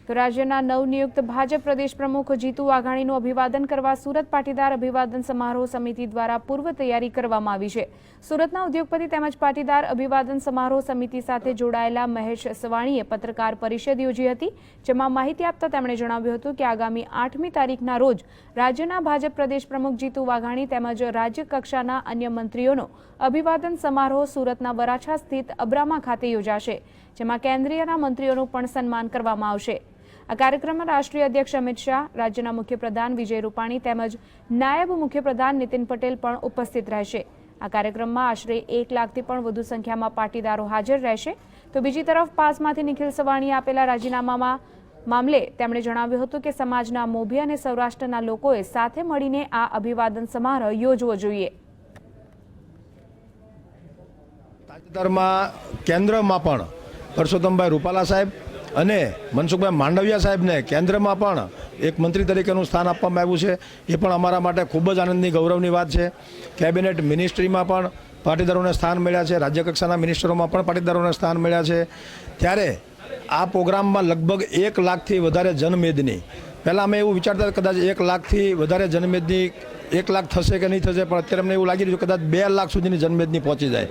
તો રાજ્યના નવનિયુક્ત ભાજપ પ્રદેશ પ્રમુખ જીતુ વાઘાણીનું અભિવાદન કરવા સુરત પાટીદાર અભિવાદન સમારોહ સમિતિ દ્વારા પૂર્વ તૈયારી કરવામાં આવી છે। સુરતના ઉદ્યોગપતિ તેમજ પાટીદાર અભિવાદન સમારોહ સમિતિ સાથે જોડાયેલા મહેશ સવાણીએ પત્રકાર પરિષદ યોજી હતી, જેમાં માહિતી આપતા તેમણે જણાવ્યું હતું કે આગામી 8મી તારીખના રોજ રાજ્યના ભાજપ પ્રદેશ પ્રમુખ જીતુ વાઘાણી તેમજ રાજ્ય કક્ષાના અન્ય મંત્રીઓનો અભિવાદન સમારોહ સુરતના વરાછા સ્થિત અબ્રામા ખાતે યોજાશે, જેમાં કેન્દ્રીયના મંત્રીઓનું પણ સન્માન કરવામાં આવશે। આ કાર્યક્રમમાં રાષ્ટ્રીય અધ્યક્ષ અમિત શાહ, રાજ્યના મુખ્યપ્રધાન વિજય રૂપાણી તેમજ નાયબ મુખ્યપ્રધાન નીતિન પટેલ પણ ઉપસ્થિત રહેશે। આ કાર્યક્રમમાં આશરે 1 લાખથી પણ વધુ સંખ્યામાં પાટીદારો હાજર રહેશે। તો બીજી તરફ પાસમાંથી નિખિલ સવાણીએ આપેલા રાજીનામા મામલે તેમણે જણાવ્યું હતું કે સમાજના મોભી અને સૌરાષ્ટ્રના લોકોએ સાથે મળીને આ અભિવાદન સમારોહ યોજવો જોઈએ। તાજેતરમાં કેન્દ્રમાં પણ પરસોત્તમભાઈ રૂપાલા સાહેબ અને મનસુખભાઈ માંડવિયા સાહેબને કેન્દ્રમાં પણ એક મંત્રી તરીકેનું સ્થાન આપવામાં આવ્યું છે। એ પણ અમારા માટે ખૂબ જ આનંદની ગૌરવની વાત છે। કેબિનેટ મિનિસ્ટ્રીમાં પણ પાટીદારોને સ્થાન મળ્યા છે, રાજ્ય કક્ષાના મિનિસ્ટરોમાં પણ પાટીદારોને સ્થાન મળ્યા છે। ત્યારે આ પ્રોગ્રામમાં લગભગ 1 લાખથી વધારે જનમેદની, પહેલાં અમે એવું વિચારતા કદાચ 1 લાખથી વધારે જનમેદની 1 લાખ થશે કે નહીં થશે, પણ અત્યારે અમને એવું લાગી રહ્યું કદાચ 2 લાખ સુધીની જનમેદની પહોંચી જાય।